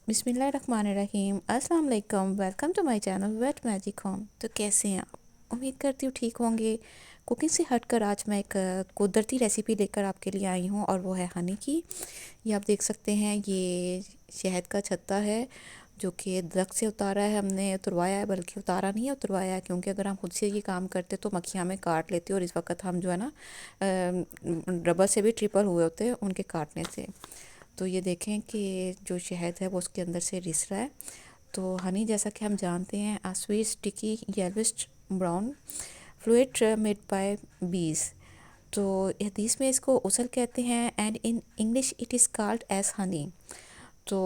बिस्मिल्लाहिर्रहमानिर्रहीम। अस्सलाम वालेकुम। Welcome to my channel wet magic home. तो कैसे हैं आप? उम्मीद करती हूँ ठीक होंगे। कुकिंग से हटकर आज मैं एक कुदरती रेसिपी लेकर आपके लिए आई हूँ और वो है हनी की। ये आप देख सकते हैं, ये शहद का छत्ता है जो कि दरख्त से उतारा है, हमने उतरवाया है, बल्कि उतारा नहीं है उतरवाया है, क्योंकि अगर हम खुद से ये काम करते तो मक्खियाँ में काट लेते और इस वक्त हम जो है ना रबर से भी ट्रिपल हुए होते हैं उनके काटने से। तो ये देखें कि जो शहद है वो उसके अंदर से रिस रहा है। तो हनी, जैसा कि हम जानते हैं, a sweet sticky yellowish brown fluid made by bees. तो हदीस में इसको उसल कहते हैं and in English it is called as honey. तो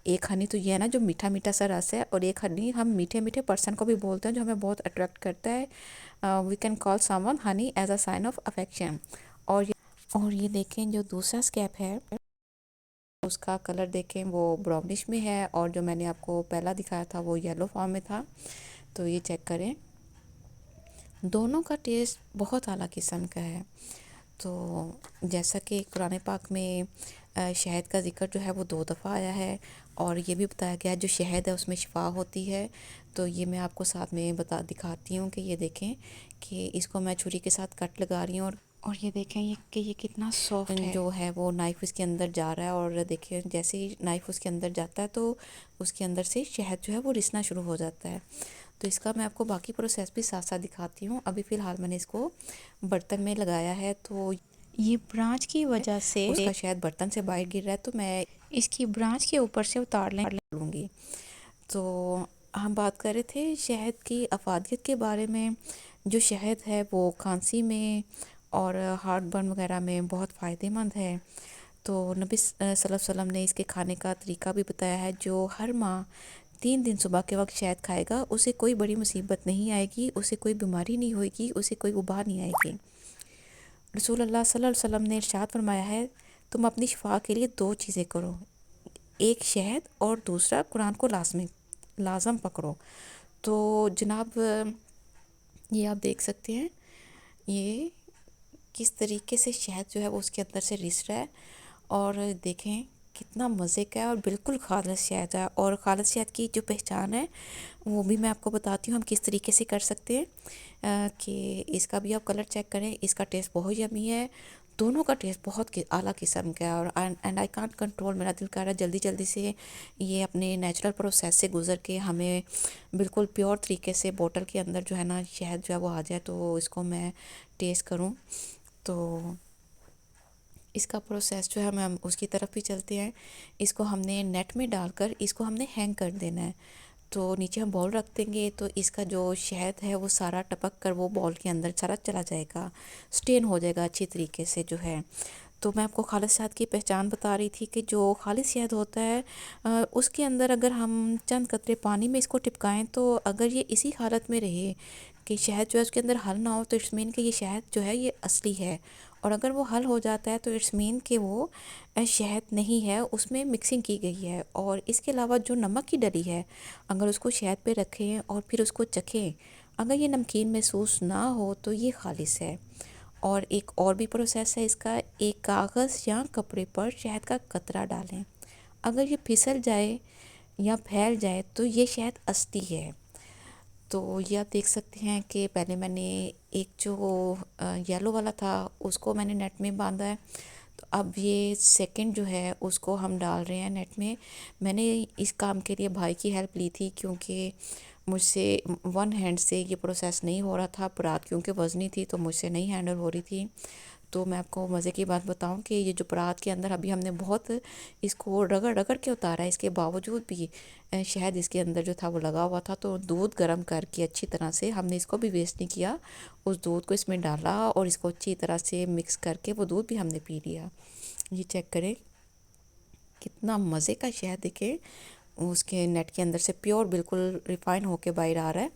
एक हनी तो ये है ना जो मीठा मीठा सा रस है, और एक हनी हम मीठे मीठे पर्सन को भी बोलते हैं जो हमें बहुत अट्रैक्ट करता है। We can call someone honey as a sign of affection. और ये देखें, जो दूसरा स्केप है उसका कलर देखें, वो ब्राउनिश में है, और जो मैंने आपको पहला दिखाया था वो येलो फॉर्म में था। तो ये चेक करें, दोनों का टेस्ट बहुत आला किस्म का है। तो जैसा कि कुरान पाक में शहद का ज़िक्र जो है वो 2 दफ़ा आया है, और ये भी बताया गया है जो शहद है उसमें शिफा होती है। तो ये मैं आपको साथ में दिखाती हूँ कि ये देखें कि इसको मैं छुरी के साथ कट लगा रही हूँ, और ये देखें ये कितना सॉफ्ट है। जो है वो नाइफ़ उसके अंदर जा रहा है, और देखिए जैसे ही नाइफ़ उसके अंदर जाता है तो उसके अंदर से शहद जो है वो रिसना शुरू हो जाता है। तो इसका मैं आपको बाकी प्रोसेस भी साथ साथ दिखाती हूँ। अभी फ़िलहाल मैंने इसको बर्तन में लगाया है, तो ये ब्रांच की वजह से उसका शहद बर्तन से बाहर गिर रहा है, तो मैं इसकी ब्रांच के ऊपर से उतार लूँगी। तो हम बात कर रहे थे शहद की अफादियत के बारे में। जो शहद है वो खांसी में और हार्ट बर्न वगैरह में बहुत फ़ायदेमंद है। तो नबी सल्लल्लाहु अलैहि वसल्लम ने इसके खाने का तरीका भी बताया है। जो हर माह 3 दिन सुबह के वक्त शहद खाएगा उसे कोई बड़ी मुसीबत नहीं आएगी, उसे कोई बीमारी नहीं होगी, उसे कोई वबा नहीं आएगी। रसूलुल्लाह सल्लल्लाहु अलैहि वसल्लम ने इरशाद फरमाया है, तुम अपनी शिफा के लिए 2 चीज़ें करो, एक शहद और दूसरा कुरान को लाजम पकड़ो। तो जनाब, ये आप देख सकते हैं ये किस तरीके से शहद जो है वो उसके अंदर से रिस रहा है, और देखें कितना मज़े का है, और बिल्कुल खालिस शहद है। और खालिस शहद की जो पहचान है वो भी मैं आपको बताती हूँ हम किस तरीके से कर सकते हैं। कि इसका भी आप कलर चेक करें, इसका टेस्ट बहुत यमी है, दोनों का टेस्ट बहुत आला किस्म का है। और एंड आई कांट कंट्रोल, मेरा दिल कर रहा है जल्दी जल्दी से ये अपने नेचुरल प्रोसेस से गुज़र के हमें बिल्कुल प्योर तरीके से बोतल के अंदर जो है ना शहद जो है वो आ जाए, तो इसको मैं टेस्ट करूं। तो इसका प्रोसेस जो है हम उसकी तरफ भी चलते हैं। इसको हमने नेट में डालकर इसको हमने हैंग कर देना है। तो नीचे हम बॉल रख देंगे, तो इसका जो शहद है वो सारा टपक कर वो बॉल के अंदर सारा चला जाएगा, स्टेन हो जाएगा अच्छी तरीके से जो है। तो मैं आपको खालिस शहद की पहचान बता रही थी कि जो खालिस शहद होता है उसके अंदर अगर हम चंद कतरे पानी में इसको टिपकाएं, तो अगर ये इसी हालत में रहे कि शहद जो है उसके अंदर हल ना हो, तो इट्स मीन कि ये शहद जो है ये असली है। और अगर वो हल हो जाता है तो इट्स मीन कि वो शहद नहीं है, उसमें मिक्सिंग की गई है। और इसके अलावा जो नमक की डली है, अगर उसको शहद पे रखें और फिर उसको चखें, अगर ये नमकीन महसूस ना हो तो ये खालिस है। और एक और भी प्रोसेस है इसका, एक कागज़ या कपड़े पर शहद का कतरा डालें, अगर ये फिसल जाए या फैल जाए तो ये शहद असली है। तो ये आप देख सकते हैं कि पहले मैंने एक जो येलो वाला था उसको मैंने नेट में बांधा है, तो अब ये सेकंड जो है उसको हम डाल रहे हैं नेट में। मैंने इस काम के लिए भाई की हेल्प ली थी, क्योंकि मुझसे वन हैंड से ये प्रोसेस नहीं हो रहा था। परात क्योंकि वज़नी थी तो मुझसे नहीं हैंडल हो रही थी। तो मैं आपको मज़े की बात बताऊं कि ये जो परात के अंदर अभी हमने बहुत इसको रगड़ रगड़ के उतारा है, इसके बावजूद भी शहद इसके अंदर जो था वो लगा हुआ था। तो दूध गर्म करके अच्छी तरह से हमने इसको भी वेस्ट नहीं किया, उस दूध को इसमें डाला और इसको अच्छी तरह से मिक्स करके वो दूध भी हमने पी लिया। ये चेक करें कितना मज़े का शहद, देखें उसके नेट के अंदर से प्योर बिल्कुल रिफाइन होके बाहर आ रहा है।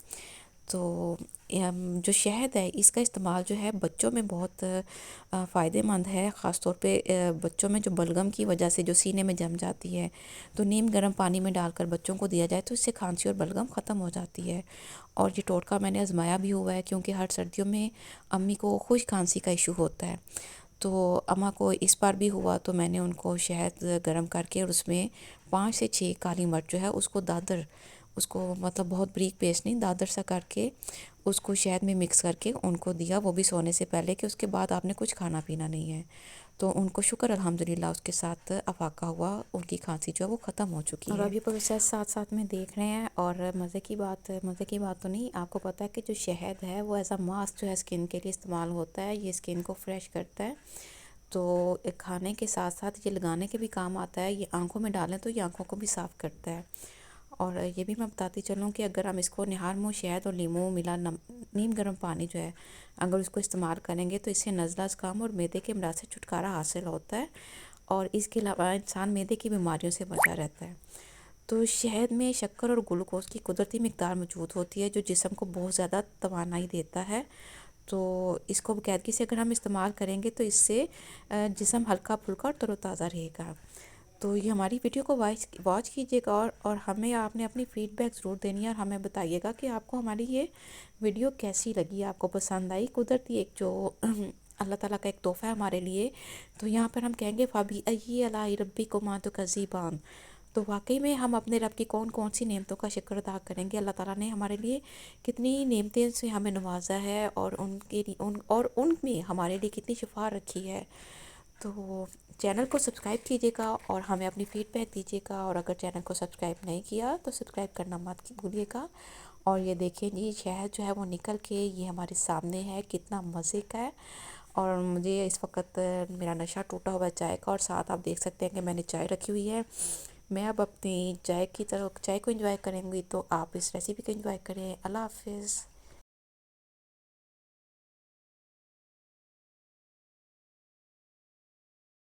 तो जो शहद है इसका इस्तेमाल जो है बच्चों में बहुत फ़ायदेमंद है। ख़ास तौर पे बच्चों में जो बलगम की वजह से जो सीने में जम जाती है, तो नीम गर्म पानी में डालकर बच्चों को दिया जाए तो इससे खांसी और बलगम ख़त्म हो जाती है। और ये टोटका मैंने आजमाया भी हुआ है, क्योंकि हर सर्दियों में अम्मी को खुश खांसी का इशू होता है। تو اماں کو اس بار بھی ہوا تو میں نے ان کو شہد گرم کر کے اور اس میں 5 سے 6 کالی مرچ جو ہے اس کو دادر، اس کو مطلب بہت بریک پیسٹ نہیں، دادر سا کر کے اس کو شہد میں مکس کر کے ان کو دیا، وہ بھی سونے سے پہلے، کہ اس کے بعد آپ نے کچھ کھانا پینا نہیں ہے۔ تو ان کو شکر الحمدللہ اس کے ساتھ افاقہ ہوا، ان کی کھانسی جو ہے وہ ختم ہو چکی ہے۔ اور ابھی پروسیس ساتھ ساتھ میں دیکھ رہے ہیں۔ اور مزے کی بات تو نہیں، آپ کو پتہ ہے کہ جو شہد ہے وہ ایز اے ماسک جو ہے اسکن کے لیے استعمال ہوتا ہے، یہ اسکن کو فریش کرتا ہے، تو کھانے کے ساتھ ساتھ یہ لگانے کے بھی کام آتا ہے، یہ آنکھوں میں ڈالیں تو یہ آنکھوں کو بھی صاف کرتا ہے۔ اور یہ بھی میں بتاتی چلوں کہ اگر ہم اس کو نہار منہ شہد اور لیموں ملا نیم گرم پانی جو ہے اگر اس کو استعمال کریں گے تو اس سے نزلہ زکام اور معدے کے امراض سے چھٹکارا حاصل ہوتا ہے، اور اس کے علاوہ انسان معدے کی بیماریوں سے بچا رہتا ہے۔ تو شہد میں شکر اور گلوکوز کی قدرتی مقدار موجود ہوتی ہے جو جسم کو بہت زیادہ توانائی دیتا ہے، تو اس کو باقاعدگی سے اگر ہم استعمال کریں گے تو اس سے جسم ہلکا پھلکا اور تر و تازہ رہے گا۔ تو یہ ہماری ویڈیو کو واچ کیجیے گا، اور ہمیں آپ نے اپنی فیڈ بیک ضرور دینی ہے، اور ہمیں بتائیے گا کہ آپ کو ہماری یہ ویڈیو کیسی لگی، آپ کو پسند آئی۔ قدرتی ایک جو اللہ تعالیٰ کا ایک تحفہ ہے ہمارے لیے، تو یہاں پر ہم کہیں گے فَبِأَيِّ آلَاءِ رَبِّكُمَا تُكَذِّبَانِ، تو واقعی میں ہم اپنے رب کی کون کون سی نعمتوں کا شکر ادا کریں گے۔ اللہ تعالیٰ نے ہمارے لیے کتنی نعمتیں سے ہمیں نوازا ہے، اور ان میں ہمارے لیے کتنی شفا رکھی ہے۔ تو چینل کو سبسکرائب کیجیے گا اور ہمیں اپنی فیڈ بیک دیجیے گا، اور اگر چینل کو سبسکرائب نہیں کیا تو سبسکرائب کرنا مت بھولیے گا۔ اور یہ دیکھیں جی شہد جو ہے وہ نکل کے یہ ہمارے سامنے ہے، کتنا مزے کا ہے، اور مجھے اس وقت میرا نشہ ٹوٹا ہوا ہے چائے کا، اور ساتھ آپ دیکھ سکتے ہیں کہ میں نے چائے رکھی ہوئی ہے۔ میں اب اپنی چائے کو انجوائے کریں گی، تو آپ اس ریسیپی کو انجوائے کریں۔ اللہ حافظ۔